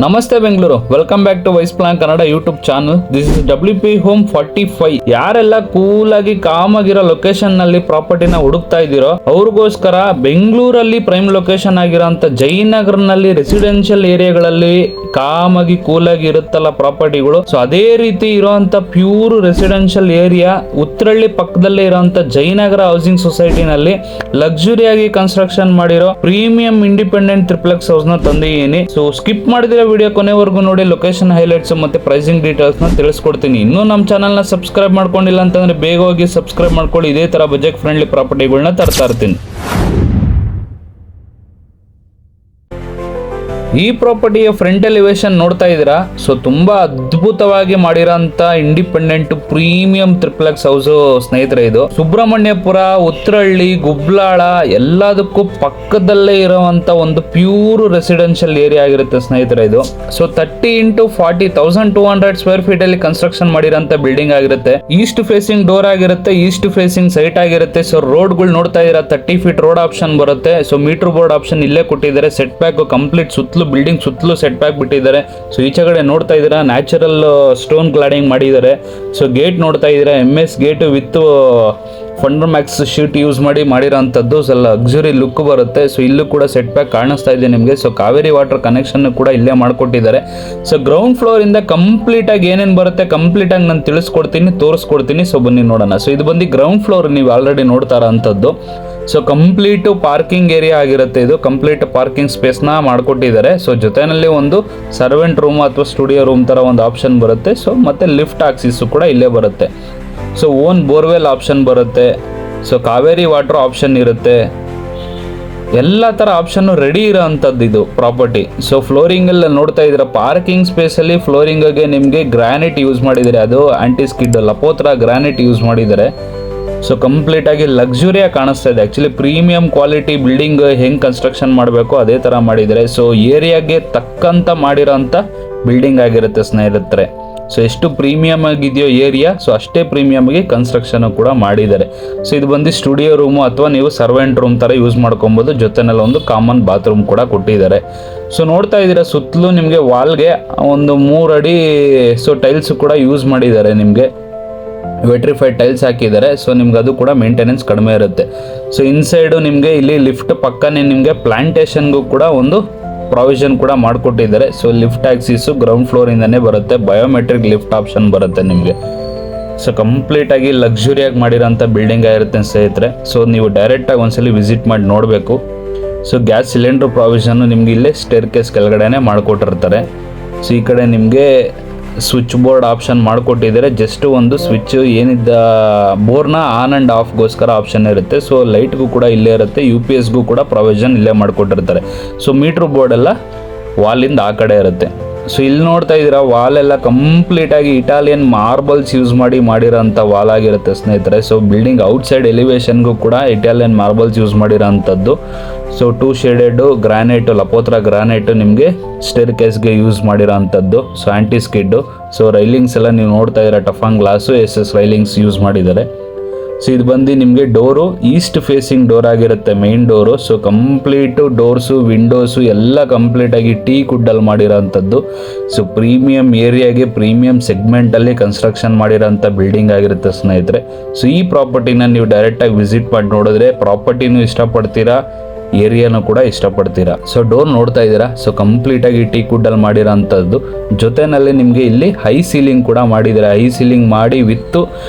ನಮಸ್ತೆ Bengaluru, welcome back to Wise Plan Kannada YouTube channel. This is WP home 45. ಯಾರೆಲ್ಲ cool ಆಗಿ com ಆಗಿರೋ location ನಲ್ಲಿ ಪ್ರಾಪರ್ಟಿನ ಹುಡುಕ್ತಾ ಇದ್ದೀರೋ ಅವ್ರಿಗೋಸ್ಕರ ಬೆಂಗಳೂರಲ್ಲಿ ಪ್ರೈಮ್ ಲೊಕೇಶನ್ ಆಗಿರೋಂಥ ಜಯನಗರ್ ನಲ್ಲಿ ರೆಸಿಡೆನ್ಷಿಯಲ್ ಏರಿಯಾಗಳಲ್ಲಿ ಕಾಮ್ ಆಗಿ ಕೂಲ್ ಆಗಿ ಇರುತ್ತಲ್ಲ ಪ್ರಾಪರ್ಟಿಗಳು, ಸೊ ಅದೇ ರೀತಿ ಇರುವಂತ ಪ್ಯೂರ್ ರೆಸಿಡೆನ್ಷಿಯಲ್ ಏರಿಯಾ ಉತ್ರಳ್ಳಿ ಪಕ್ಕದಲ್ಲೇ ಇರುವಂತ ಜಯನಗರ ಹೌಸಿಂಗ್ ಸೊಸೈಟಿ ನಲ್ಲಿ ಲಕ್ಸುರಿಯಾಗಿ ಕನ್ಸ್ಟ್ರಕ್ಷನ್ ಮಾಡಿರೋ ಪ್ರೀಮಿಯಂ ಇಂಡಿಪೆಂಡೆಂಟ್ ಟ್ರಿಪ್ಲೆಕ್ಸ್ ಹೌಸ್ ನ ತಂದಿದ್ದೀನಿ. ಸೊ ಸ್ಕಿಪ್ ಮಾಡಿದ್ರೆ ವಿಡಿಯೋ ಕೊನೆವರೆಗೂ ನೋಡಿ ಲೊಕೇಶನ್ ಹೈಲೈಟ್ಸ್ ಮತ್ತೆ ಪ್ರೈಸಿಂಗ್ ಡೀಟೇಲ್ಸ್ ನ ತಿಳಿಸ್ಕೊಡ್ತೀನಿ. ಇನ್ನೂ ನಮ್ಮ ಚಾನಲ್ ನ ಸಬ್ಸ್ಕ್ರೈಬ್ ಮಾಡ್ಕೊಂಡಿಲ್ಲ ಅಂತಂದ್ರೆ ಬೇಗ ಹೋಗಿ ಸಬ್ಸ್ಕ್ರೈಬ್ ಮಾಡ್ಕೊಳ್ಳಿ. ಇದೇ ತರ ಬಜೆಟ್ ಫ್ರೆಂಡ್ಲಿ ಪ್ರಾಪರ್ಟಿಗಳನ್ನ ತರ್ತಾ ಇರ್ತೀನಿ. ಈ ಪ್ರಾಪರ್ಟಿಯ ಫ್ರಂಟ್ ಎಲಿವೇಶನ್ ನೋಡ್ತಾ ಇದ್ದೀರಾ. ಸೊ ತುಂಬಾ ಅದ್ಭುತವಾಗಿ ಮಾಡಿರೋಂತ ಇಂಡಿಪೆಂಡೆಂಟ್ ಪ್ರೀಮಿಯಂ ಟ್ರಿಪ್ಲೆಕ್ಸ್ ಹೌಸ್ ಸ್ನೇಹಿತರೆ. ಇದು ಸುಬ್ರಹ್ಮಣ್ಯಪುರ, ಉತ್ರಳ್ಳಿ, ಗುಬ್ಲಾಳ ಎಲ್ಲದಕ್ಕೂ ಪಕ್ಕದಲ್ಲೇ ಇರುವಂತ ಒಂದು ಪ್ಯೂರ್ ರೆಸಿಡೆನ್ಷಿಯಲ್ ಏರಿಯಾ ಆಗಿರುತ್ತೆ ಸ್ನೇಹಿತರೆ ಇದು. ಸೊ 30 × 40 1200 ಸ್ಕ್ವೇರ್ ಫೀಟ್ ಅಲ್ಲಿ ಕನ್ಸ್ಟ್ರಕ್ಷನ್ ಮಾಡಿರೋಂತ ಬಿಲ್ಡಿಂಗ್ ಆಗಿರುತ್ತೆ. ಈಸ್ಟ್ ಫೇಸಿಂಗ್ ಡೋರ್ ಆಗಿರುತ್ತೆ, ಈಸ್ಟ್ ಫೇಸಿಂಗ್ ಸೈಟ್ ಆಗಿರುತ್ತೆ. ಸೊ ರೋಡ್ಗಳು ನೋಡ್ತಾ ಇದ್ದೀರಾ, 30 ಫೀಟ್ ರೋಡ್ ಆಪ್ಷನ್ ಬರುತ್ತೆ. ಸೊ ಮೀಟರ್ ಬೋರ್ಡ್ ಆಪ್ಷನ್ ಇಲ್ಲೇ ಕೊಟ್ಟಿದ್ದಾರೆ. ಸೆಟ್ ಬ್ಯಾಕ್ ಕಂಪ್ಲೀಟ್ ಸುತ್ತಲೂ ಬಿಲ್ಡಿಂಗ್ ಸುತ್ತಲೂ ಸೆಟ್ ಬ್ಯಾಕ್ ಬಿಟ್ಟಿದ್ದಾರೆ. ಸೊ ಈಚೆ ಕಡೆ ನೋಡ್ತಾ ಇದ್ದೀರಾ ನ್ಯಾಚುರಲ್ ಸ್ಟೋನ್ ಕ್ಲಾಡಿಂಗ್ ಮಾಡಿದ್ದಾರೆ. ಸೊ ಗೇಟ್ ನೋಡ್ತಾ ಇದ್ದೀರಾ, MS gate with Fundermax sheet use ಮಾಡಿರೋಂಥದ್ದು. ಸ್ವಲ್ಪ ಲಕ್ಸುರಿ ಲುಕ್ ಬರುತ್ತೆ. ಸೊ ಇಲ್ಲೂ ಕೂಡ ಸೆಟ್ ಬ್ಯಾಕ್ ಕಾಣಿಸ್ತಾ ಇದೆ ನಿಮಗೆ. ಸೊ ಕಾವೇರಿ ವಾಟರ್ ಕನೆಕ್ಷನ್ ಕೂಡ ಇಲ್ಲೇ ಮಾಡಿಕೊಟ್ಟಿದ್ದಾರೆ. ಸೊ ಗ್ರೌಂಡ್ ಫ್ಲೋರ್ ಇಂದ ಕಂಪ್ಲೀಟ್ ಆಗಿ ಏನೇನು ಬರುತ್ತೆ ಕಂಪ್ಲೀಟ್ ಆಗಿ ನಾನು ತಿಳಿಸ್ಕೊಡ್ತೀನಿ, ತೋರಿಸ್ಕೊಡ್ತೀನಿ. ಸೊ ಬನ್ನಿ ನೋಡೋಣ. ಸೊ ಇದು ಬಂದು ಗ್ರೌಂಡ್ ಫ್ಲೋರ್, ನೀವು ಆಲ್ರೆಡಿ ನೋಡ್ತಾ ಇರೋಂಥದ್ದು. ಸೊ ಕಂಪ್ಲೀಟ್ ಪಾರ್ಕಿಂಗ್ ಏರಿಯಾ ಆಗಿರುತ್ತೆ. ಇದು ಕಂಪ್ಲೀಟ್ ಪಾರ್ಕಿಂಗ್ ಸ್ಪೇಸ್ ನ ಮಾಡ್ಕೊಟ್ಟಿದ್ದಾರೆ. ಸೊ ಜೊತೆನಲ್ಲಿ ಒಂದು ಸರ್ವೆಂಟ್ ರೂಮ್ ಅಥವಾ ಸ್ಟುಡಿಯೋ ರೂಮ್ ತರ ಒಂದು ಆಪ್ಷನ್ ಬರುತ್ತೆ. ಸೊ ಮತ್ತೆ ಲಿಫ್ಟ್ ಆಕ್ಸಿಸ್ ಕೂಡ ಇಲ್ಲೇ ಬರುತ್ತೆ. ಸೊ ಓನ್ ಬೋರ್ವೆಲ್ ಆಪ್ಷನ್ ಬರುತ್ತೆ. ಸೊ ಕಾವೇರಿ ವಾಟರ್ ಆಪ್ಷನ್ ಇರುತ್ತೆ. ಎಲ್ಲ ತರ ಆಪ್ಷನ್ ರೆಡಿ ಇರೋ ಅಂಥದ್ದು ಇದು ಪ್ರಾಪರ್ಟಿ. ಸೊ ಫ್ಲೋರಿಂಗ್ ಎಲ್ಲ ನೋಡ್ತಾ ಇದ್ದೀರಾ, ಪಾರ್ಕಿಂಗ್ ಸ್ಪೇಸ್ ಅಲ್ಲಿ ಫ್ಲೋರಿಂಗ್ ಗೆ ನಿಮಗೆ ಗ್ರಾನೈಟ್ ಯೂಸ್ ಮಾಡಿದ್ದಾರೆ. ಅದು ಆಂಟಿ ಸ್ಕಿಡ್ ಲಪೋತ್ರ ಗ್ರಾನೈಟ್ ಯೂಸ್ ಮಾಡಿದ್ದಾರೆ. ಸೊ ಕಂಪ್ಲೀಟ್ ಆಗಿ ಲಕ್ಸುರಿಯಾಗಿ ಕಾಣಿಸ್ತಾ ಇದೆ. ಆಕ್ಚುಲಿ ಪ್ರೀಮಿಯಂ ಕ್ವಾಲಿಟಿ ಬಿಲ್ಡಿಂಗ್ ಹೆಂಗ್ ಕನ್ಸ್ಟ್ರಕ್ಷನ್ ಮಾಡಬೇಕು ಅದೇ ತರ ಮಾಡಿದ್ದಾರೆ. ಸೊ ಏರಿಯಾಗೆ ತಕ್ಕಂತ ಮಾಡಿರೋಂಥ ಬಿಲ್ಡಿಂಗ್ ಆಗಿರುತ್ತೆ ಸ್ನೇಹಿತರೆ. ಸೊ ಎಷ್ಟು ಪ್ರೀಮಿಯಂ ಆಗಿದೆಯೋ ಏರಿಯಾ, ಸೊ ಅಷ್ಟೇ ಪ್ರೀಮಿಯಂ ಆಗಿ ಕನ್ಸ್ಟ್ರಕ್ಷನ್ ಕೂಡ ಮಾಡಿದ್ದಾರೆ. ಸೊ ಇದು ಬಂದು ಸ್ಟುಡಿಯೋ ರೂಮು ಅಥವಾ ನೀವು ಸರ್ವೆಂಟ್ ರೂಮ್ ತರ ಯೂಸ್ ಮಾಡ್ಕೊಬೋದು. ಜೊತೆನಲ್ಲಿ ಒಂದು ಕಾಮನ್ ಬಾತ್ರೂಮ್ ಕೂಡ ಕೊಟ್ಟಿದ್ದಾರೆ. ಸೊ ನೋಡ್ತಾ ಇದ್ದೀರಾ ಸುತ್ತಲೂ ನಿಮಗೆ ವಾಲ್ಗೆ ಒಂದು 3 ಅಡಿ ಸೊ ಟೈಲ್ಸ್ ಕೂಡ ಯೂಸ್ ಮಾಡಿದ್ದಾರೆ. ನಿಮಗೆ ವೆಟ್ರಿಫೈಡ್ ಟೈಲ್ಸ್ ಹಾಕಿದ್ದಾರೆ. ಸೊ ನಿಮ್ಗೆ ಅದು ಕೂಡ ಮೇಂಟೆನೆನ್ಸ್ ಕಡಿಮೆ ಇರುತ್ತೆ. ಸೊ ಇನ್ಸೈಡು ನಿಮಗೆ ಇಲ್ಲಿ ಲಿಫ್ಟ್ ಪಕ್ಕನೇ ನಿಮಗೆ ಪ್ಲಾಂಟೇಶನ್ಗೂ ಕೂಡ ಒಂದು ಪ್ರಾವಿಷನ್ ಕೂಡ ಮಾಡಿಕೊಟ್ಟಿದ್ದಾರೆ. So lift access ground floor ಇಂದಾನೆ ಬರುತ್ತೆ. ಬಯೋಮೆಟ್ರಿಕ್ ಲಿಫ್ಟ್ ಆಪ್ಷನ್ ಬರುತ್ತೆ ನಿಮಗೆ. ಸೊ ಕಂಪ್ಲೀಟ್ ಆಗಿ ಲಕ್ಸುರಿಯಾಗಿ ಮಾಡಿರೋಂಥ ಬಿಲ್ಡಿಂಗ್ ಆಗಿರುತ್ತೆ ಸ್ನೇಹಿತರೆ. ಸೊ ನೀವು ಡೈರೆಕ್ಟ್ ಆಗಿ ಒಂದ್ಸಲಿ ವಿಸಿಟ್ ಮಾಡಿ ನೋಡಬೇಕು. ಸೊ ಗ್ಯಾಸ್ ಸಿಲಿಂಡರ್ ಪ್ರಾವಿಷನ್ ನಿಮ್ಗೆ ಇಲ್ಲೇ ಸ್ಟೇರ್ ಕೇಸ್ ಕೆಳಗಡೆನೆ ಮಾಡಿಕೊಟ್ಟಿರ್ತಾರೆ. ಸೊ ಈ ಕಡೆ ನಿಮಗೆ ಸ್ವಿಚ್ ಬೋರ್ಡ್ ಆಪ್ಷನ್ ಮಾಡಿಕೊಟ್ಟಿದ್ದಾರೆ. ಜಸ್ಟ್ ಒಂದು ಸ್ವಿಚ್ ಏನಿದ್ದ ಬೋರ್ನ ಆನ್ ಆ್ಯಂಡ್ ಆಫ್ಗೋಸ್ಕರ ಆಪ್ಷನ್ ಇರುತ್ತೆ. ಸೊ ಲೈಟ್ಗೂ ಕೂಡ ಇಲ್ಲೇ ಇರುತ್ತೆ. UPSಗೂ ಕೂಡ ಪ್ರಾವಿಷನ್ ಇಲ್ಲೇ ಮಾಡಿಕೊಟ್ಟಿರ್ತಾರೆ. ಸೊ ಮೀಟ್ರ್ ಬೋರ್ಡ್ ಎಲ್ಲ ವಾಲಿಂದ ಆ ಕಡೆ ಇರುತ್ತೆ. ಸೊ ಇಲ್ಲಿ ನೋಡ್ತಾ ಇದ್ದೀರಾ ವಾಲ್ ಎಲ್ಲ ಕಂಪ್ಲೀಟ್ ಆಗಿ ಇಟಾಲಿಯನ್ ಮಾರ್ಬಲ್ಸ್ ಯೂಸ್ ಮಾಡಿರೋಂಥ ವಾಲ್ ಆಗಿರುತ್ತೆ ಸ್ನೇಹಿತರೆ. ಸೊ ಬಿಲ್ಡಿಂಗ್ ಔಟ್ಸೈಡ್ ಎಲಿವೇಶನ್ಗೂ ಕೂಡ ಇಟಾಲಿಯನ್ ಮಾರ್ಬಲ್ಸ್ ಯೂಸ್ ಮಾಡಿರೋಂಥದ್ದು. ಸೊ 2 ಶೇಡೆಡ್ ಗ್ರಾನೈಟ್ ಲಪೋತ್ರ ಗ್ರಾನೈಟ್ ನಿಮಗೆ ಸ್ಟೇರ್ ಕೇಸ್ಗೆ ಯೂಸ್ ಮಾಡಿರೋಂಥದ್ದು. So anti skid. So railings ಎಲ್ಲ ನೀವು ನೋಡ್ತಾ ಇದ್ದೀರಾ toughened glass SS railings use ಮಾಡಿದ್ದಾರೆ. ಸೊ ಇದು ಬಂದು ನಿಮಗೆ ಡೋರು ಈಸ್ಟ್ ಫೇಸಿಂಗ್ ಡೋರ್ ಆಗಿರುತ್ತೆ, main door. So complete doors windows ಎಲ್ಲ ಕಂಪ್ಲೀಟ್ ಆಗಿ ಕುಡ್ಡಲ್ಲಿ ಮಾಡಿರೋಂಥದ್ದು. ಸೊ ಪ್ರೀಮಿಯಂ ಏರಿಯಾಗೆ ಪ್ರೀಮಿಯಂ ಸೆಗ್ಮೆಂಟಲ್ಲಿ ಕನ್ಸ್ಟ್ರಕ್ಷನ್ ಮಾಡಿರೋಂಥ ಬಿಲ್ಡಿಂಗ್ ಆಗಿರುತ್ತೆ ಸ್ನೇಹಿತರೆ. ಸೊ ಈ ಪ್ರಾಪರ್ಟಿನ ನೀವು ಡೈರೆಕ್ಟಾಗಿ ವಿಸಿಟ್ ಮಾಡಿ ನೋಡಿದ್ರೆ ಪ್ರಾಪರ್ಟಿನೂ ಇಷ್ಟಪಡ್ತೀರಾ, ಏರಿಯಾನು ಕೂಡ ಇಷ್ಟಪಡ್ತೀರಾ. ಸೊ ಡೋರ್ ನೋಡ್ತಾ ಇದ್ದೀರಾ. ಸೊ ಕಂಪ್ಲೀಟ್ ಆಗಿ ಕುಡ್ಡಲ್ಲಿ ಮಾಡಿರೋಂಥದ್ದು. ಜೊತೆನಲ್ಲಿ ನಿಮಗೆ ಇಲ್ಲಿ ಹೈ ಸೀಲಿಂಗ್ ಕೂಡ ಮಾಡಿದ್ದಾರೆ. ಹೈ ಸೀಲಿಂಗ್ ಮಾಡಿ ವಿತ್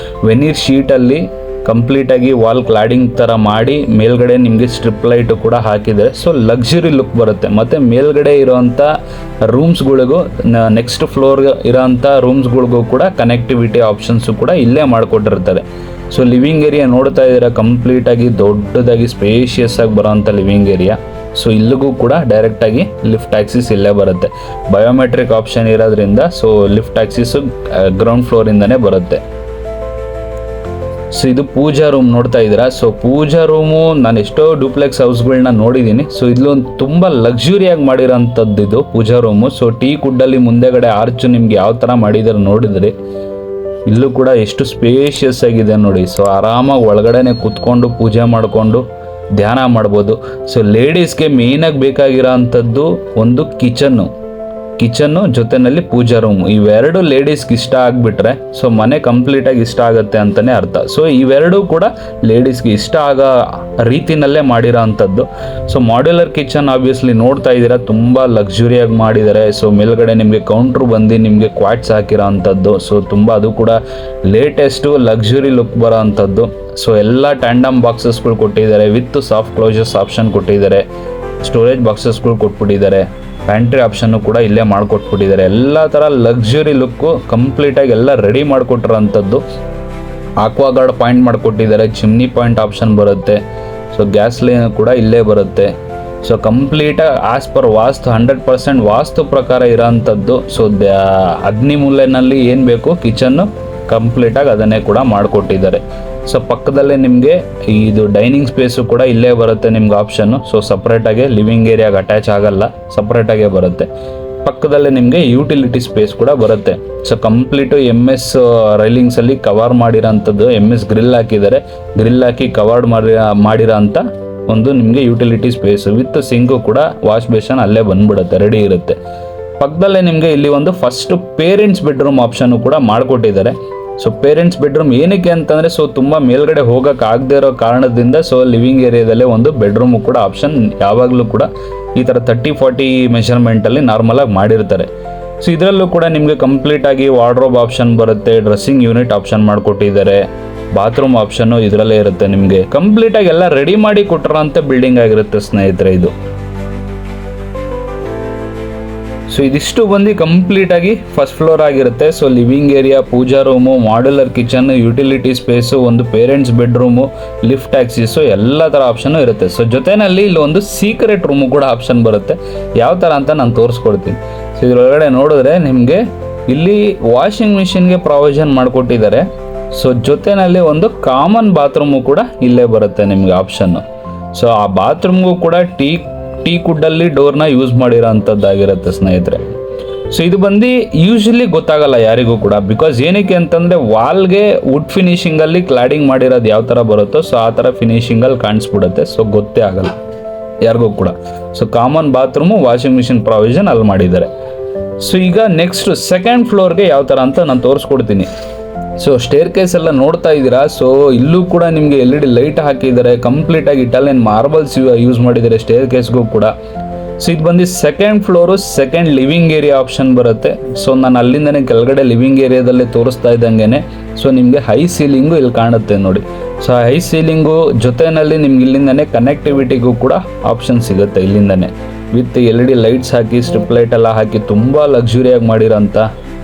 ವೆನೀರ್ ಶೀಟಲ್ಲಿ ಕಂಪ್ಲೀಟ್ ಆಗಿ ವಾಲ್ ಕ್ಲಾಡಿಂಗ್ ಥರ ಮಾಡಿ ಮೇಲ್ಗಡೆ ನಿಮಗೆ ಸ್ಟ್ರಿಪ್ ಲೈಟು ಕೂಡ ಹಾಕಿದ್ದಾರೆ. ಸೊ ಲಕ್ಸುರಿ ಲುಕ್ ಬರುತ್ತೆ. ಮತ್ತು ಮೇಲ್ಗಡೆ ಇರೋವಂಥ ರೂಮ್ಸ್ಗಳಿಗೂ ನೆಕ್ಸ್ಟ್ ಫ್ಲೋರ್ ಇರೋಂಥ ರೂಮ್ಸ್ಗಳಿಗೂ ಕೂಡ ಕನೆಕ್ಟಿವಿಟಿ ಆಪ್ಷನ್ಸು ಕೂಡ ಇಲ್ಲೇ ಮಾಡಿಕೊಟ್ಟಿರ್ತಾರೆ. ಸೊ ಲಿವಿಂಗ್ ಏರಿಯಾ ನೋಡ್ತಾ ಇದ್ದೀರಾ, ಕಂಪ್ಲೀಟ್ ಆಗಿ ದೊಡ್ಡದಾಗಿ ಸ್ಪೇಷಿಯಸ್ ಆಗಿ ಬರೋವಂಥ ಲಿವಿಂಗ್ ಏರಿಯಾ. ಸೊ ಇಲ್ಲಿಗೂ ಕೂಡ ಡೈರೆಕ್ಟಾಗಿ ಲಿಫ್ಟ್ ಆಕ್ಸಿಸ್ ಇಲ್ಲೇ ಬರುತ್ತೆ. ಬಯೋಮೆಟ್ರಿಕ್ ಆಪ್ಷನ್ ಇರೋದ್ರಿಂದ ಸೊ ಲಿಫ್ಟ್ ಆಕ್ಸಿಸು ಗ್ರೌಂಡ್ ಫ್ಲೋರಿಂದನೇ ಬರುತ್ತೆ. ಸೊ ಇದು ಪೂಜಾ ರೂಮ್ ನೋಡ್ತಾ ಇದ್ದೀರಾ. ಸೊ ಪೂಜಾ ರೂಮು ನಾನು ಎಷ್ಟೋ ಡೂಪ್ಲೆಕ್ಸ್ ಹೌಸ್ಗಳನ್ನ ನೋಡಿದ್ದೀನಿ. ಸೊ ಇಲ್ಲೊಂದು ತುಂಬ ಲಕ್ಸುರಿಯಾಗಿ ಮಾಡಿರೋಂಥದ್ದು ಇದು ಪೂಜಾ ರೂಮು. ಸೊ ಕುಡ್ಡಲ್ಲಿ ಮುಂದೆಗಡೆ ಆರ್ಚು ನಿಮ್ಗೆ ಯಾವ ಥರ ಮಾಡಿದ್ದಾರೆ ನೋಡಿದ್ರಿ. ಇಲ್ಲೂ ಕೂಡ ಎಷ್ಟು ಸ್ಪೇಷಿಯಸ್ ಆಗಿದೆ ನೋಡಿ. ಸೊ ಆರಾಮಾಗಿ ಒಳಗಡೆನೆ ಕೂತ್ಕೊಂಡು ಪೂಜೆ ಮಾಡಿಕೊಂಡು ಧ್ಯಾನ ಮಾಡ್ಬೋದು. ಸೊ ಲೇಡೀಸ್ಗೆ ಮೇಯ್ನಾಗಿ ಬೇಕಾಗಿರೋ ಅಂಥದ್ದು ಒಂದು ಕಿಚನ್ನು. ಸೊ ಕಿಚನ್ ಕೂಡ ನಿಮಗೆ 2 ಡೋರ್ ಆಪ್ಷನ್ ಇರುತ್ತೆ. ಸೊ ಕಿಚನ್ನು ಜೊತೆನಲ್ಲಿ ಪೂಜಾ ರೂಮ್, ಇವೆರಡು ಲೇಡೀಸ್ಗೆ ಇಷ್ಟ ಆಗಿಬಿಟ್ರೆ ಸೊ ಮನೆ ಕಂಪ್ಲೀಟಾಗಿ ಇಷ್ಟ ಆಗುತ್ತೆ ಅಂತಲೇ ಅರ್ಥ. ಸೊ ಇವೆರಡೂ ಕೂಡ ಲೇಡೀಸ್ಗೆ ಇಷ್ಟ ಆಗೋ ರೀತಿನಲ್ಲೇ ಮಾಡಿರೋ ಅಂಥದ್ದು. ಸೊ ಮಾಡ್ಯುಲರ್ ಕಿಚನ್ ಆಬ್ವಿಯಸ್ಲಿ ನೋಡ್ತಾ ಇದ್ದೀರಾ, ತುಂಬ ಲಕ್ಸುರಿಯಾಗಿ ಮಾಡಿದ್ದಾರೆ. ಸೊ ಮೇಲ್ಗಡೆ ನಿಮಗೆ ಕೌಂಟ್ರು ಬಂದು ನಿಮಗೆ ಕ್ವಾಟ್ಸ್ ಹಾಕಿರೋ ಅಂಥದ್ದು. ಸೊ ತುಂಬ ಅದು ಕೂಡ ಲೇಟೆಸ್ಟು ಲಕ್ಸುರಿ ಲುಕ್ ಬರೋ ಅಂಥದ್ದು. ಸೊ ಎಲ್ಲ ಟ್ಯಾಂಡಮ್ ಬಾಕ್ಸಸ್ಗಳು ಕೊಟ್ಟಿದ್ದಾರೆ, ವಿತ್ ಸಾಫ್ಟ್ ಕ್ಲೋಸಸ್ ಆಪ್ಷನ್ ಕೊಟ್ಟಿದ್ದಾರೆ, ಸ್ಟೋರೇಜ್ ಬಾಕ್ಸಸ್ಗಳು ಕೊಟ್ಬಿಟ್ಟಿದ್ದಾರೆ, ಪ್ಯಾಂಟ್ರಿ ಆಪ್ಷನ್ನು ಕೂಡ ಇಲ್ಲೇ ಮಾಡಿಕೊಟ್ಬಿಟ್ಟಿದ್ದಾರೆ. ಎಲ್ಲ ಥರ ಲಕ್ಸುರಿ ಲುಕ್ಕು ಕಂಪ್ಲೀಟಾಗಿ ಎಲ್ಲ ರೆಡಿ ಮಾಡಿಕೊಟ್ಟಿರೋಂಥದ್ದು. ಆಕ್ವಾಗಾರ್ಡ್ ಪಾಯಿಂಟ್ ಮಾಡಿಕೊಟ್ಟಿದ್ದಾರೆ, ಚಿಮ್ನಿ ಪಾಯಿಂಟ್ ಆಪ್ಷನ್ ಬರುತ್ತೆ. ಸೊ ಗ್ಯಾಸ್ ಲೈನ್ ಕೂಡ ಇಲ್ಲೇ ಬರುತ್ತೆ. ಸೊ ಕಂಪ್ಲೀಟಾಗಿ ಆಸ್ ಪರ್ ವಾಸ್ತು 100% ವಾಸ್ತು ಪ್ರಕಾರ ಇರೋಂಥದ್ದು. ಸೊ ಅಗ್ನಿ ಮೂಲೆಯಲ್ಲಿ ಏನು ಬೇಕು ಕಿಚನ್ನು ಕಂಪ್ಲೀಟಾಗಿ ಅದನ್ನೇ ಕೂಡ ಮಾಡಿಕೊಟ್ಟಿದ್ದಾರೆ. ಸೊ ಪಕ್ಕದಲ್ಲೇ ನಿಮಗೆ ಇದು ಡೈನಿಂಗ್ ಸ್ಪೇಸು ಕೂಡ ಇಲ್ಲೇ ಬರುತ್ತೆ ನಿಮ್ಗೆ ಆಪ್ಷನ್ನು. ಸೊ ಸಪ್ರೇಟಾಗಿ ಲಿವಿಂಗ್ ಏರಿಯಾಗೆ ಅಟ್ಯಾಚ್ ಆಗಲ್ಲ, ಸಪ್ರೇಟಾಗೇ ಬರುತ್ತೆ. ಪಕ್ಕದಲ್ಲೇ ನಿಮಗೆ ಯುಟಿಲಿಟಿ ಸ್ಪೇಸ್ ಕೂಡ ಬರುತ್ತೆ. ಸೊ ಕಂಪ್ಲೀಟು MS ರೈಲಿಂಗ್ಸಲ್ಲಿ ಕವರ್ ಮಾಡಿರೋಂಥದ್ದು, MS ಗ್ರಿಲ್ ಹಾಕಿದ್ದಾರೆ, ಗ್ರಿಲ್ ಹಾಕಿ ಕವರ್ಡ್ ಮಾಡಿರೋ ಅಂಥ ಒಂದು ನಿಮಗೆ ಯುಟಿಲಿಟಿ ಸ್ಪೇಸು ವಿತ್ ಸಿಂಕು ಕೂಡ, ವಾಶ್ ಬೇಷನ್ ಅಲ್ಲೇ ಬಂದ್ಬಿಡುತ್ತೆ, ರೆಡಿ ಇರುತ್ತೆ. ಪಕ್ಕದಲ್ಲೇ ನಿಮಗೆ ಇಲ್ಲಿ ಒಂದು ಫಸ್ಟ್ ಪೇರೆಂಟ್ಸ್ ಬೆಡ್ರೂಮ್ ಆಪ್ಷನ್ನು ಕೂಡ ಮಾಡಿಕೊಟ್ಟಿದ್ದಾರೆ. ಸೊ ಪೇರೆಂಟ್ಸ್ ಬೆಡ್ರೂಮ್ ಏನಕ್ಕೆ ಅಂತಂದರೆ ಸೊ ತುಂಬ ಮೇಲ್ಗಡೆ ಹೋಗೋಕೆ ಆಗದೆ ಇರೋ ಕಾರಣದಿಂದ ಸೊ ಲಿವಿಂಗ್ ಏರಿಯಾದಲ್ಲೇ ಒಂದು ಬೆಡ್ರೂಮು ಕೂಡ ಆಪ್ಷನ್ ಯಾವಾಗಲೂ ಕೂಡ ಈ ಥರ 30-40 ಮೆಷರ್ಮೆಂಟಲ್ಲಿ ನಾರ್ಮಲಾಗಿ ಮಾಡಿರ್ತಾರೆ. ಸೊ ಇದರಲ್ಲೂ ಕೂಡ ನಿಮಗೆ ಕಂಪ್ಲೀಟಾಗಿ ವಾರ್ಡ್ರೋಬ್ ಆಪ್ಷನ್ ಬರುತ್ತೆ, ಡ್ರೆಸ್ಸಿಂಗ್ ಯೂನಿಟ್ ಆಪ್ಷನ್ ಮಾಡಿಕೊಟ್ಟಿದ್ದಾರೆ, ಬಾತ್ರೂಮ್ ಆಪ್ಷನ್ನು ಇದರಲ್ಲೇ ಇರುತ್ತೆ. ನಿಮಗೆ ಕಂಪ್ಲೀಟಾಗಿ ಎಲ್ಲ ರೆಡಿ ಮಾಡಿ ಕೊಟ್ಟಿರೋಂಥ ಬಿಲ್ಡಿಂಗ್ ಆಗಿರುತ್ತೆ ಸ್ನೇಹಿತರೆ ಇದು. ಸೊ ಇದಿಷ್ಟು ಬಂದು ಕಂಪ್ಲೀಟಾಗಿ ಫಸ್ಟ್ ಫ್ಲೋರ್ ಆಗಿರುತ್ತೆ. So living area, puja room, modular kitchen, utility space, ಒಂದು ಪೇರೆಂಟ್ಸ್ ಬೆಡ್ರೂಮು, ಲಿಫ್ಟ್ ಆಕ್ಸಿಸು, ಎಲ್ಲ ಥರ ಆಪ್ಷನ್ನು ಇರುತ್ತೆ. ಸೊ ಜೊತೆಯಲ್ಲಿ ಇಲ್ಲಿ ಒಂದು ಸೀಕ್ರೆಟ್ ರೂಮು ಕೂಡ ಆಪ್ಷನ್ ಬರುತ್ತೆ. ಯಾವ ಥರ ಅಂತ ನಾನು ತೋರಿಸ್ಕೊಡ್ತೀನಿ. ಸೊ ಇದರೊಳಗಡೆ ನೋಡಿದ್ರೆ ನಿಮಗೆ ಇಲ್ಲಿ ವಾಷಿಂಗ್ ಮಿಷಿನ್ಗೆ ಪ್ರಾವಿಷನ್ ಮಾಡಿಕೊಟ್ಟಿದ್ದಾರೆ. ಸೊ ಜೊತೆಯಲ್ಲಿ ಒಂದು ಕಾಮನ್ ಬಾತ್ರೂಮು ಕೂಡ ಇಲ್ಲೇ ಬರುತ್ತೆ ನಿಮಗೆ ಆಪ್ಷನ್ನು. ಸೊ ಆ ಬಾತ್ರೂಮ್ಗೂ ಕೂಡ ಟೀ ಕುಡ್ಡಲ್ಲಿ ಡೋರ್ನ ಯೂಸ್ ಮಾಡಿರೋ ಅಂಥದ್ದಾಗಿರುತ್ತೆ ಸ್ನೇಹಿತರೆ. ಸೊ ಇದು ಬಂದು ಯೂಶಲಿ ಗೊತ್ತಾಗಲ್ಲ ಯಾರಿಗೂ ಕೂಡ, ಬಿಕಾಸ್ ಏನಕ್ಕೆ ಅಂತಂದರೆ ವಾಲ್ಗೆ ವುಡ್ ಫಿನಿಶಿಂಗಲ್ಲಿ ಕ್ಲಾಡಿಂಗ್ ಮಾಡಿರೋದು ಯಾವ ಥರ ಬರುತ್ತೋ ಸೊ ಆ ಥರ ಫಿನಿಶಿಂಗಲ್ಲಿ ಕಾಣಿಸ್ಬಿಡುತ್ತೆ. ಸೊ ಗೊತ್ತೇ ಆಗಲ್ಲ ಯಾರಿಗೂ ಕೂಡ. So common bathroom, washing machine provision ಅಲ್ಲಿ ಮಾಡಿದ್ದಾರೆ. ಸೊ ಈಗ ನೆಕ್ಸ್ಟ್ ಸೆಕೆಂಡ್ ಫ್ಲೋರ್ಗೆ ಯಾವ ಥರ ಅಂತ ನಾನು ತೋರಿಸ್ಕೊಡ್ತೀನಿ. ಸೊ ಸ್ಟೇರ್ ಕೇಸ್ ಎಲ್ಲ ನೋಡ್ತಾ ಇದ್ದೀರಾ. ಸೊ ಇಲ್ಲೂ ಕೂಡ ನಿಮಗೆ LED ಲೈಟ್ ಹಾಕಿದ್ದಾರೆ, ಕಂಪ್ಲೀಟಾಗಿ ಇಟಾಲಿಯನ್ ಮಾರ್ಬಲ್ಸ್ ಯೂಸ್ ಮಾಡಿದ್ದಾರೆ ಸ್ಟೇರ್ ಕೇಸ್ಗೂ ಕೂಡ. ಸೊ ಇದು ಬಂದು second floor, second living area option ಬರುತ್ತೆ. ಸೊ ನಾನು ಅಲ್ಲಿಂದನೇ ಕೆಳಗಡೆ ಲಿವಿಂಗ್ ಏರಿಯಾದಲ್ಲೇ ತೋರಿಸ್ತಾ ಇದ್ದಂಗೆ ಸೊ ನಿಮಗೆ ಹೈ ಸೀಲಿಂಗು ಇಲ್ಲಿ ಕಾಣುತ್ತೆ ನೋಡಿ. ಸೊ ಹೈ ಸೀಲಿಂಗು ಜೊತೆಯಲ್ಲಿ ನಿಮ್ಗೆ ಇಲ್ಲಿಂದನೇ ಕನೆಕ್ಟಿವಿಟಿಗೂ ಕೂಡ ಆಪ್ಷನ್ ಸಿಗುತ್ತೆ ಇಲ್ಲಿಂದನೇ, ವಿತ್ LED ಲೈಟ್ಸ್ ಹಾಕಿ, ಸ್ಟ್ರಿಪ್ ಲೈಟ್ ಎಲ್ಲ ಹಾಕಿ ತುಂಬ ಲಕ್ಸುರಿಯಾಗಿ ಮಾಡಿರೋಂಥ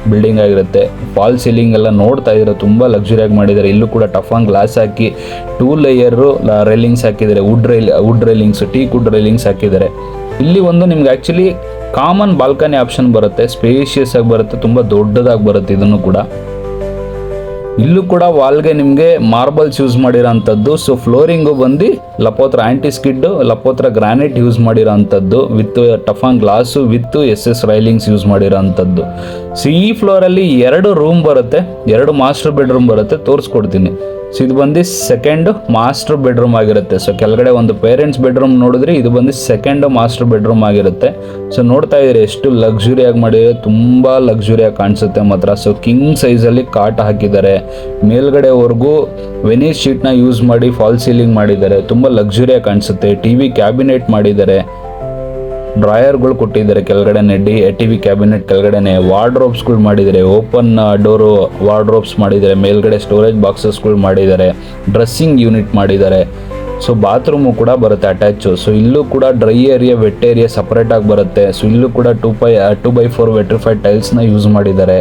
ಬಿಲ್ಡಿಂಗ್ ಆಗಿರುತ್ತೆ. ಫಾಲ್ ಸೀಲಿಂಗ್ ಎಲ್ಲ ನೋಡ್ತಾ ಇದ್ರೆ ತುಂಬ ಲಕ್ಸುರಿಯಾಗಿ ಮಾಡಿದ್ದಾರೆ. ಇಲ್ಲೂ ಕೂಡ ಟಫಾನ್ ಗ್ಲಾಸ್ ಹಾಕಿ 2 ಲೇಯರು ರೈಲಿಂಗ್ಸ್ ಹಾಕಿದ್ದಾರೆ, wood railings, teak wood railings ಹಾಕಿದ್ದಾರೆ. ಇಲ್ಲಿ ಒಂದು ನಿಮ್ಗೆ ಆ್ಯಕ್ಚುಲಿ ಕಾಮನ್ ಬಾಲ್ಕನಿ ಆಪ್ಷನ್ ಬರುತ್ತೆ, ಸ್ಪೇಷಿಯಸ್ ಆಗಿ ಬರುತ್ತೆ, ತುಂಬ ದೊಡ್ಡದಾಗಿ ಬರುತ್ತೆ ಇದನ್ನು ಕೂಡ. ಇಲ್ಲೂ ಕೂಡ ವಾಲ್ಗೆ ನಿಮಗೆ ಮಾರ್ಬಲ್ಸ್ ಯೂಸ್ ಮಾಡಿರೋ ಅಂಥದ್ದು. ಸೊ ಫ್ಲೋರಿಂಗು ಬಂದು ಲಪೋತ್ರ ಆ್ಯಂಟಿ ಸ್ಕಿಡ್, ಲಪೋತ್ರ ಗ್ರಾನೈಟ್ ಯೂಸ್ ಮಾಡಿರೋ ಅಂಥದ್ದು, ವಿತ್ ಟಫಾನ್ glass, with SS railings use ಮಾಡಿರೋ ಅಂಥದ್ದು. ಸೊ ಈ ಫ್ಲೋರಲ್ಲಿ 2 ರೂಮ್ ಬರುತ್ತೆ, 2 ಮಾಸ್ಟರ್ ಬೆಡ್ರೂಮ್ ಬರುತ್ತೆ, ತೋರಿಸ್ಕೊಡ್ತೀನಿ. ಸೊ ಇದು ಬಂದು ಸೆಕೆಂಡ್ ಮಾಸ್ಟರ್ ಬೆಡ್ರೂಮ್ ಆಗಿರುತ್ತೆ. ಸೊ ಕೆಳಗಡೆ ಒಂದು ಪೇರೆಂಟ್ಸ್ ಬೆಡ್ರೂಮ್ ನೋಡಿದ್ರೆ ಇದು ಬಂದು ಸೆಕೆಂಡ್ ಮಾಸ್ಟರ್ ಬೆಡ್ರೂಮ್ ಆಗಿರುತ್ತೆ. ಸೊ ನೋಡ್ತಾ ಇದ್ದೀರಿ ಎಷ್ಟು ಲಕ್ಸುರಿಯಾಗಿ ಮಾಡಿದರೆ, ತುಂಬ ಲಕ್ಸುರಿಯಾಗಿ ಕಾಣಿಸುತ್ತೆ ಮಾತ್ರ. ಸೊ ಕಿಂಗ್ ಸೈಜಲ್ಲಿ ಕಾಟ್ ಹಾಕಿದ್ದಾರೆ, ಮೇಲ್ಗಡೆವರೆಗೂ ವೆನಿಸ್ ಶೀಟ್ನ ಯೂಸ್ ಮಾಡಿ ಫಾಲ್ ಸೀಲಿಂಗ್ ಮಾಡಿದ್ದಾರೆ, ತುಂಬ ಲಕ್ಸುರಿಯಾಗಿ ಕಾಣಿಸುತ್ತೆ. TV ಕ್ಯಾಬಿನೆಟ್ ಮಾಡಿದ್ದಾರೆ, ಡ್ರಾಯರ್ಗಳು ಕೊಟ್ಟಿದ್ದಾರೆ ಕೆಳಗಡೆನೆ, TV ಕ್ಯಾಬಿನೆಟ್ ಕೆಳಗಡೆನೆ, ವಾರ್ಡ್ರೋಬ್ಸ್ಗಳು ಮಾಡಿದ್ದಾರೆ, ಓಪನ್ ಡೋರು ವಾರ್ಡ್ರೋಬ್ಸ್ ಮಾಡಿದ್ದಾರೆ, ಮೇಲ್ಗಡೆ ಸ್ಟೋರೇಜ್ ಬಾಕ್ಸಸ್ಗಳು ಮಾಡಿದ್ದಾರೆ, ಡ್ರೆಸ್ಸಿಂಗ್ ಯೂನಿಟ್ ಮಾಡಿದ್ದಾರೆ. ಸೊ ಬಾತ್ರೂಮು ಕೂಡ ಬರುತ್ತೆ ಅಟ್ಯಾಚು. ಸೊ ಇಲ್ಲೂ ಕೂಡ ಡ್ರೈ ಏರಿಯಾ, ವೆಟ್ ಏರಿಯಾ ಸಪ್ರೇಟಾಗಿ ಬರುತ್ತೆ. ಸೊ ಇಲ್ಲೂ ಕೂಡ 2x4 ವೆಟ್ರಿಫೈಡ್ ಟೈಲ್ಸ್ನ ಯೂಸ್ ಮಾಡಿದ್ದಾರೆ,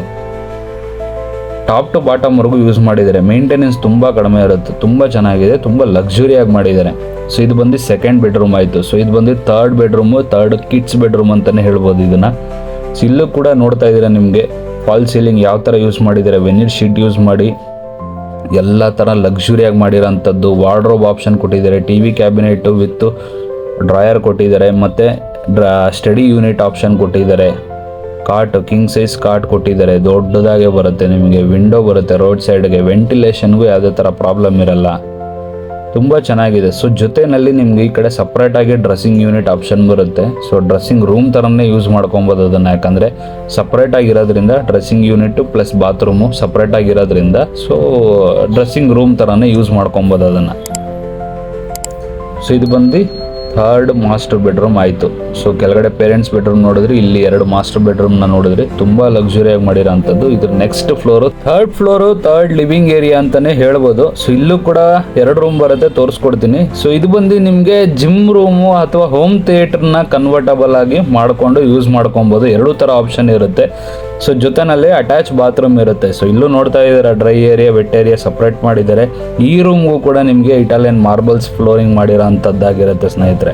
ಟಾಪ್ ಟು ಬಾಟಮ್ವರೆಗೂ ಯೂಸ್ ಮಾಡಿದ್ದಾರೆ. ಮೇಂಟೆನೆನ್ಸ್ ತುಂಬ ಕಡಿಮೆ ಇರುತ್ತೆ, ತುಂಬ ಚೆನ್ನಾಗಿದೆ, ತುಂಬ ಲಕ್ಸುರಿಯಾಗಿ ಮಾಡಿದ್ದಾರೆ. ಸೊ ಇದು ಬಂದು ಸೆಕೆಂಡ್ ಬೆಡ್ರೂಮ್ ಆಯಿತು. ಸೊ ಇದು ಬಂದು third bedroom, third kids bedroom ಅಂತಲೇ ಹೇಳ್ಬೋದು ಇದನ್ನು. ಸೊ ಇಲ್ಲೂ ಕೂಡ ನೋಡ್ತಾ ಇದ್ದೀರಾ ನಿಮಗೆ ಫಾಲ್ ಸೀಲಿಂಗ್ ಯಾವ ಥರ ಯೂಸ್ ಮಾಡಿದ್ದಾರೆ, ವೆನಿರ್ ಶೀಟ್ ಯೂಸ್ ಮಾಡಿ ಎಲ್ಲ ಥರ ಲಕ್ಸುರಿಯಾಗಿ ಮಾಡಿರೋಂಥದ್ದು. ವಾರ್ಡ್ರೋಬ್ ಆಪ್ಷನ್ ಕೊಟ್ಟಿದ್ದಾರೆ, TV ಕ್ಯಾಬಿನೆಟ್ಟು ವಿತ್ ಡ್ರಾಯರ್ ಕೊಟ್ಟಿದ್ದಾರೆ, ಮತ್ತು ಸ್ಟಡಿ ಯೂನಿಟ್ ಆಪ್ಷನ್ ಕೊಟ್ಟಿದ್ದಾರೆ, ಕಾಟ್ ಕಿಂಗ್ ಸೈಜ್ ಕಾಟ್ ಕೊಟ್ಟಿದ್ದಾರೆ, ದೊಡ್ಡದಾಗೆ ಬರುತ್ತೆ ನಿಮಗೆ. ವಿಂಡೋ ಬರುತ್ತೆ ರೋಡ್ ಸೈಡ್ಗೆ, ವೆಂಟಿಲೇಷನ್ಗೂ ಯಾವುದೇ ಥರ ಪ್ರಾಬ್ಲಮ್ ಇರಲ್ಲ. ತುಂಬ ಚೆನ್ನಾಗಿದೆ. ಸೊ ಜೊತೆಯಲ್ಲಿ ನಿಮ್ಗೆ ಈ ಕಡೆ ಸಪ್ರೇಟ್ ಆಗಿ ಡ್ರೆಸ್ಸಿಂಗ್ ಯೂನಿಟ್ ಆಪ್ಷನ್ ಬರುತ್ತೆ. ಸೊ ಡ್ರೆಸ್ಸಿಂಗ್ ರೂಮ್ ಥರನೇ ಯೂಸ್ ಮಾಡ್ಕೊಬೋದು ಅದನ್ನು, ಯಾಕಂದರೆ ಸಪ್ರೇಟ್ ಆಗಿರೋದ್ರಿಂದ dressing unit plus bathroom separate ಆಗಿರೋದ್ರಿಂದ ಸೊ ಡ್ರೆಸ್ಸಿಂಗ್ ರೂಮ್ ಥರನೇ ಯೂಸ್ ಮಾಡ್ಕೊಬೋದು ಅದನ್ನು. ಸೊ ಇದು ಬಂದು ಥರ್ಡ್ ಮಾಸ್ಟರ್ ಬೆಡ್ರೂಮ್ ಆಯಿತು. ಸೊ ಕೆಳಗಡೆ ಪೇರೆಂಟ್ಸ್ ಬೆಡ್ರೂಮ್ ನೋಡಿದ್ರಿ, ಇಲ್ಲಿ 2 ಮಾಸ್ಟರ್ ಬೆಡ್ರೂಮ್ನ ನೋಡಿದ್ರಿ, ತುಂಬ ಲಕ್ಸುರಿಯಾಗಿ ಮಾಡಿರೋಂಥದ್ದು. ಇದ್ರ next floor third living area ಅಂತಲೇ ಹೇಳ್ಬೋದು. ಸೊ ಇಲ್ಲೂ ಕೂಡ 2 ರೂಮ್ ಬರುತ್ತೆ, ತೋರಿಸ್ಕೊಡ್ತೀನಿ. ಸೊ ಇದು ಬಂದು ನಿಮಗೆ ಜಿಮ್ ರೂಮು ಅಥವಾ ಹೋಮ್ ಥಿಯೇಟರ್ನ ಕನ್ವರ್ಟಬಲ್ ಆಗಿ ಮಾಡಿಕೊಂಡು ಯೂಸ್ ಮಾಡ್ಕೊಬೋದು. 2 ಥರ ಆಪ್ಷನ್ ಇರುತ್ತೆ. ಸೊ ಜೊತೆನಲ್ಲಿ ಅಟ್ಯಾಚ್ ಬಾತ್ರೂಮ್ ಇರುತ್ತೆ. ಸೊ ಇಲ್ಲೂ ನೋಡ್ತಾ ಇದ್ದೀರಾ dry area wet area separate ಮಾಡಿದ್ದಾರೆ. ಈ ರೂಮ್ಗೂ ಕೂಡ ನಿಮಗೆ ಇಟಾಲಿಯನ್ ಮಾರ್ಬಲ್ಸ್ ಫ್ಲೋರಿಂಗ್ ಮಾಡಿರೋ ಅಂಥದ್ದಾಗಿರುತ್ತೆ ಸ್ನೇಹಿತರೆ.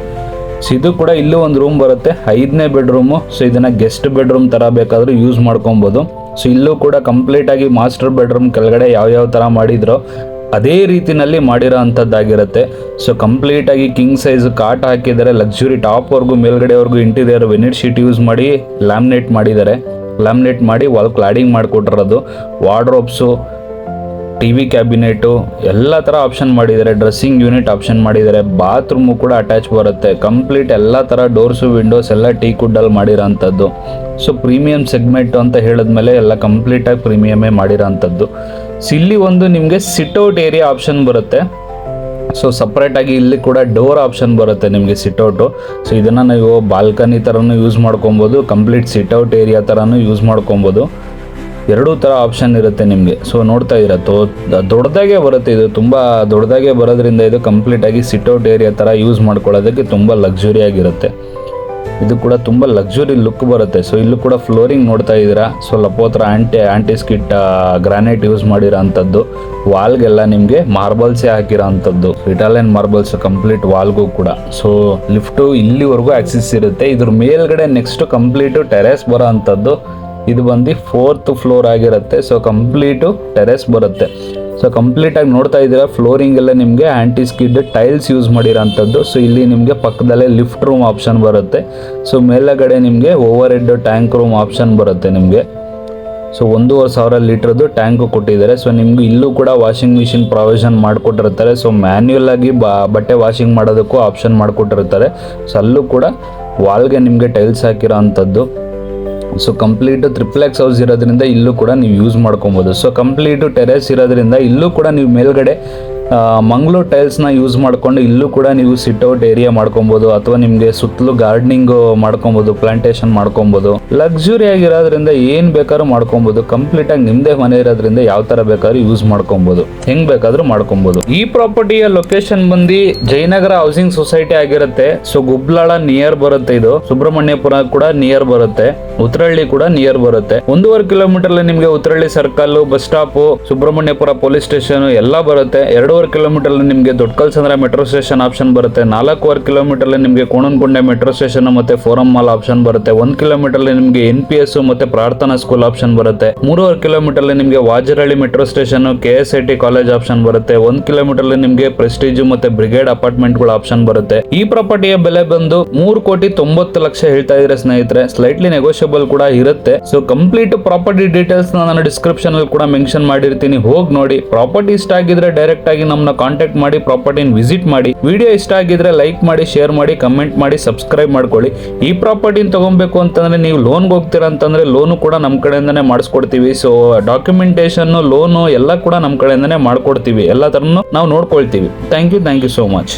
ಸೊ ಇದು ಕೂಡ ಇಲ್ಲೂ ಒಂದು ರೂಮ್ ಬರುತ್ತೆ, 5ನೇ ಬೆಡ್ರೂಮು. ಸೊ ಇದನ್ನು ಗೆಸ್ಟ್ ಬೆಡ್ರೂಮ್ ಥರ ಬೇಕಾದರೂ ಯೂಸ್ ಮಾಡ್ಕೊಬೋದು. ಸೊ ಇಲ್ಲೂ ಕೂಡ ಕಂಪ್ಲೀಟಾಗಿ ಮಾಸ್ಟರ್ ಬೆಡ್ರೂಮ್ ಕೆಳಗಡೆ ಯಾವ ಥರ ಮಾಡಿದ್ರೋ ಅದೇ ರೀತಿನಲ್ಲಿ ಮಾಡಿರೋ ಅಂಥದ್ದಾಗಿರುತ್ತೆ. ಸೊ ಕಂಪ್ಲೀಟಾಗಿ ಕಿಂಗ್ ಸೈಜ್ ಕಾಟ್ ಹಾಕಿದ್ದಾರೆ, ಲಕ್ಸುರಿ ಟಾಪ್ವರೆಗೂ ಮೇಲ್ಗಡೆವರೆಗೂ ಇಂಟೀರಿಯರ್ ವೆನಿಟ್ ಶೀಟ್ ಯೂಸ್ ಮಾಡಿ ಲ್ಯಾಮಿನೇಟ್ ಮಾಡಿ ವಾಲ್ ಕ್ಲಾಡಿಂಗ್ ಮಾಡಿಕೊಟ್ಟಿರೋದು. ವಾರ್ಡ್ರೋಬ್ಸು, TV ಕ್ಯಾಬಿನೆಟು ಎಲ್ಲ ಥರ ಆಪ್ಷನ್ ಮಾಡಿದ್ದಾರೆ. ಡ್ರೆಸ್ಸಿಂಗ್ ಯೂನಿಟ್ ಆಪ್ಷನ್ ಮಾಡಿದ್ದಾರೆ. ಬಾತ್ರೂಮು ಕೂಡ ಅಟ್ಯಾಚ್ ಬರುತ್ತೆ. ಕಂಪ್ಲೀಟ್ ಎಲ್ಲ ಥರ ಡೋರ್ಸು ವಿಂಡೋಸ್ ಎಲ್ಲ ಟೀ ಕುಡ್ಡಲ್ಲಿ ಮಾಡಿರೋ ಅಂಥದ್ದು. ಸೊ ಪ್ರೀಮಿಯಂ ಸೆಗ್ಮೆಂಟ್ ಅಂತ ಹೇಳಿದ್ಮೇಲೆ ಎಲ್ಲ ಕಂಪ್ಲೀಟಾಗಿ ಪ್ರೀಮಿಯಮೇ ಮಾಡಿರೋ ಅಂಥದ್ದು. ಸೊ ಇಲ್ಲಿ ಒಂದು ನಿಮಗೆ ಸಿಟ್ಔಟ್ ಏರಿಯಾ ಆಪ್ಷನ್ ಬರುತ್ತೆ. ಸೊ ಸಪ್ರೇಟಾಗಿ ಇಲ್ಲಿ ಕೂಡ ಡೋರ್ ಆಪ್ಷನ್ ಬರುತ್ತೆ ನಿಮಗೆ ಸಿಟ್ಔಟು. ಸೊ ಇದನ್ನು ನೀವು ಬಾಲ್ಕನಿ ಥರನೂ ಯೂಸ್ ಮಾಡ್ಕೊಬೋದು, ಕಂಪ್ಲೀಟ್ ಸಿಟ್ಔಟ್ ಏರಿಯಾ ಥರನೂ ಯೂಸ್ ಮಾಡ್ಕೊಬೋದು. 2 ಥರ ಆಪ್ಷನ್ ಇರುತ್ತೆ ನಿಮಗೆ. ಸೊ ನೋಡ್ತಾ ಇದ್ದೀರಾ ದೊಡ್ಡದಾಗೆ ಬರುತ್ತೆ, ಇದು ತುಂಬ ದೊಡ್ಡದಾಗೆ ಬರೋದ್ರಿಂದ ಇದು ಕಂಪ್ಲೀಟಾಗಿ ಸಿಟ್ಔಟ್ ಏರಿಯಾ ಥರ ಯೂಸ್ ಮಾಡ್ಕೊಳ್ಳೋದಕ್ಕೆ ತುಂಬ ಲಕ್ಸುರಿಯಾಗಿರುತ್ತೆ. ಇದು ಕೂಡ ತುಂಬ ಲಕ್ಸುರಿ ಲುಕ್ ಬರುತ್ತೆ. ಸೊ ಇಲ್ಲೂ ಕೂಡ ಫ್ಲೋರಿಂಗ್ ನೋಡ್ತಾ ಇದ್ದೀರಾ. ಸೊ ಲಪೋತ್ರ ಆಂಟಿಸ್ಕಿಟ್ ಗ್ರಾನೈಟ್ ಯೂಸ್ ಮಾಡಿರೋ ಅಂಥದ್ದು. ವಾಲ್ಗೆಲ್ಲ ನಿಮಗೆ ಮಾರ್ಬಲ್ಸೇ ಹಾಕಿರೋ ಅಂಥದ್ದು, ಇಟಾಲಿಯನ್ ಮಾರ್ಬಲ್ಸ್ ಕಂಪ್ಲೀಟ್ ವಾಲ್ಗೂ ಕೂಡ. ಸೊ ಲಿಫ್ಟು ಇಲ್ಲಿವರೆಗೂ ಆಕ್ಸೆಸ್ ಇರುತ್ತೆ. ಇದ್ರ ಮೇಲ್ಗಡೆ ನೆಕ್ಸ್ಟ್ ಕಂಪ್ಲೀಟು ಟೆರೆಸ್ ಬರೋ ಅಂಥದ್ದು. ಇದು ಬಂದು 4th ಫ್ಲೋರ್ ಆಗಿರುತ್ತೆ. ಸೊ ಕಂಪ್ಲೀಟು ಟೆರೆಸ್ ಬರುತ್ತೆ. ಸೊ ಕಂಪ್ಲೀಟಾಗಿ ನೋಡ್ತಾ ಇದ್ದೀರಾ ಫ್ಲೋರಿಂಗ್ ಎಲ್ಲ ನಿಮಗೆ ಆಂಟಿಸ್ಕಿಡ್ ಟೈಲ್ಸ್ ಯೂಸ್ ಮಾಡಿರೋ ಅಂಥದ್ದು. ಸೊ ಇಲ್ಲಿ ನಿಮಗೆ ಪಕ್ಕದಲ್ಲೇ ಲಿಫ್ಟ್ ರೂಮ್ ಆಪ್ಷನ್ ಬರುತ್ತೆ. ಸೊ ಮೇಲಗಡೆ ನಿಮಗೆ overhead tank room option ಬರುತ್ತೆ ನಿಮಗೆ. ಸೊ 1,500 ಲೀಟ್ರದ್ದು ಟ್ಯಾಂಕು ಕೊಟ್ಟಿದ್ದಾರೆ. ಸೊ ನಿಮ್ಗೆ ಇಲ್ಲೂ ಕೂಡ ವಾಷಿಂಗ್ ಮಿಷಿನ್ ಪ್ರಾವಿಷನ್ ಮಾಡಿಕೊಟ್ಟಿರ್ತಾರೆ. ಸೊ ಮ್ಯಾನ್ಯುಯಲ್ ಆಗಿ ಬಟ್ಟೆ ವಾಷಿಂಗ್ ಮಾಡೋದಕ್ಕೂ ಆಪ್ಷನ್ ಮಾಡಿಕೊಟ್ಟಿರ್ತಾರೆ. ಸೊ ಅಲ್ಲೂ ಕೂಡ ವಾಲ್ಗೆ ನಿಮಗೆ ಟೈಲ್ಸ್ ಹಾಕಿರೋ ಅಂಥದ್ದು. ಸೊ ಕಂಪ್ಲೀಟು ಟ್ರಿಪ್ಲೆಕ್ಸ್ ಹೌಸ್ ಇರೋದ್ರಿಂದ ಇಲ್ಲೂ ಕೂಡ ನೀವು ಯೂಸ್ ಮಾಡ್ಕೊಬೋದು. ಸೊ ಕಂಪ್ಲೀಟು ಟೆರೆಸ್ ಇರೋದ್ರಿಂದ ಇಲ್ಲೂ ಕೂಡ ನೀವು ಮೇಲ್ಗಡೆ ಮಂಗಳೂರು ಟೈಲ್ಸ್ನ ಯೂಸ್ ಮಾಡಿಕೊಂಡು ಇಲ್ಲೂ ಕೂಡ ನೀವು ಸಿಟ್ಔಟ್ ಏರಿಯಾ ಮಾಡ್ಕೊಬೋದು, ಅಥವಾ ನಿಮಗೆ ಸುತ್ತಲೂ ಗಾರ್ಡನಿಂಗು ಮಾಡ್ಕೊಬೋದು, ಪ್ಲಾಂಟೇಶನ್ ಮಾಡ್ಕೊಬೋದು. ಲಕ್ಸುರಿ ಆಗಿರೋದ್ರಿಂದ ಏನು ಬೇಕಾದ್ರೂ ಮಾಡ್ಕೊಬೋದು. ಕಂಪ್ಲೀಟಾಗಿ ನಿಮ್ಮದೇ ಮನೆ ಇರೋದ್ರಿಂದ ಯಾವ ಥರ ಬೇಕಾದ್ರೂ ಯೂಸ್ ಮಾಡ್ಕೊಬೋದು, ಹೆಂಗೆ ಬೇಕಾದ್ರೂ ಮಾಡ್ಕೊಬೋದು. ಈ ಪ್ರಾಪರ್ಟಿಯ ಲೊಕೇಶನ್ ಬಂದು ಜಯನಗರ ಹೌಸಿಂಗ್ ಸೊಸೈಟಿ ಆಗಿರುತ್ತೆ. ಸೊ ಗುಬ್ಲಾಳ ನಿಯರ್ ಬರುತ್ತೆ, ಇದು ಸುಬ್ರಹ್ಮಣ್ಯಪುರ ಕೂಡ ನಿಯರ್ ಬರುತ್ತೆ, ಉತ್ತರಹಳ್ಳಿ ಕೂಡ ನಿಯರ್ ಬರುತ್ತೆ. 1.5 ಕಿಲೋಮೀಟರ್ ನಿಮಗೆ Uttarahalli circle, bus stop, Subramanyapura police station ಎಲ್ಲ ಬರುತ್ತೆ. 2.5 ಕಿಲೋಮೀಟರ್ ನಿಮಗೆ ದೊಡ್ಡಕಲ್ಸಂದ್ರ ಮೆಟ್ರೋ ಸ್ಟೇಷನ್ ಆಪ್ಷನ್ ಬರುತ್ತೆ. 4.25 ಕಿಲೋಮೀಟರ್ ನಿಮಗೆ ಕೋಣನಕುಂಟೆ ಮೆಟ್ರೋ ಸ್ಟೇಷನ್ ಮತ್ತೆ ಫೋರಂ ಮಾಲ್ ಆಪ್ಷನ್ ಬರುತ್ತೆ. 1 ಕಿಲೋಮೀಟರ್ ನಿಮಗೆ NPS ಮತ್ತೆ ಪ್ರಾರ್ಥನಾ ಸ್ಕೂಲ್ ಆಪ್ಷನ್ ಬರುತ್ತೆ. 3.5 ಕಿಲೋಮೀಟರ್ ನಿಮಗೆ Vajarahalli metro station, KSIT college option ಬರುತ್ತೆ. 1 ಕಿಲೋಮೀಟರ್ ನಿಮಗೆ ಪ್ರೆಸ್ಟೀಜ್ ಮತ್ತೆ ಬ್ರಿಗೇಡ್ ಅಪಾರ್ಟ್ಮೆಂಟ್ಗಳ ಆಪ್ಷನ್ ಬರುತ್ತೆ. ಈ ಪ್ರಾಪರ್ಟಿಯ ಬೆಲೆ ಬಂದು 3,90,00,000 ಹೇಳ್ತಾ ಇದ್ರೆ ಸ್ನೇಹಿತರೆ, ಸ್ಲೈಟ್ಲಿ ನೆಗೋಷಿಯಬಲ್ ಕೂಡ ಇರುತ್ತೆ. ಸೊ ಕಂಪ್ಲೀಟ್ ಪ್ರಾಪರ್ಟಿ ಡೀಟೇಲ್ಸ್ ನಾನು ಡಿಸ್ಕ್ರಿಪ್ಷನ್ ಅಲ್ಲಿ ಕೂಡ ಮೆನ್ಷನ್ ಮಾಡಿರ್ತೀನಿ, ಹೋಗಿ ನೋಡಿ. ಪ್ರಾಪರ್ಟಿ ಇಷ್ಟ ಆಗಿದ್ರೆ ಡೈರೆಕ್ಟ್ ಆಗಿ ನಮ್ಮನ್ನ ಕಾಂಟ್ಯಾಕ್ಟ್ ಮಾಡಿ ಪ್ರಾಪರ್ಟಿನ ವಿಸಿಟ್ ಮಾಡಿ. ವಿಡಿಯೋ ಇಷ್ಟ ಆಗಿದ್ರೆ ಲೈಕ್ ಮಾಡಿ, ಶೇರ್ ಮಾಡಿ, ಕಮೆಂಟ್ ಮಾಡಿ, ಸಬ್ಸ್ಕ್ರೈಬ್ ಮಾಡ್ಕೊಳ್ಳಿ. ಈ ಪ್ರಾಪರ್ಟಿನ ತಗೊಬೇಕು ಅಂತಂದ್ರೆ ನೀವು ಲೋನ್ಗೆ ಹೋಗ್ತೀರಾ ಅಂತಂದ್ರೆ ಲೋನು ಕೂಡ ನಮ್ಮ ಕಡೆಯಿಂದನೇ ಮಾಡಿಸ್ಕೊಡ್ತೀವಿ. ಸೊ ಡಾಕ್ಯುಮೆಂಟೇಶನ್, ಲೋನು ಎಲ್ಲ ಕೂಡ ನಮ್ಮ ಕಡೆಯಿಂದನೇ ಮಾಡ್ಕೊಡ್ತೀವಿ. ಎಲ್ಲ ತರನು ನಾವು ನೋಡ್ಕೊಳ್ತೀವಿ. Thank you so much.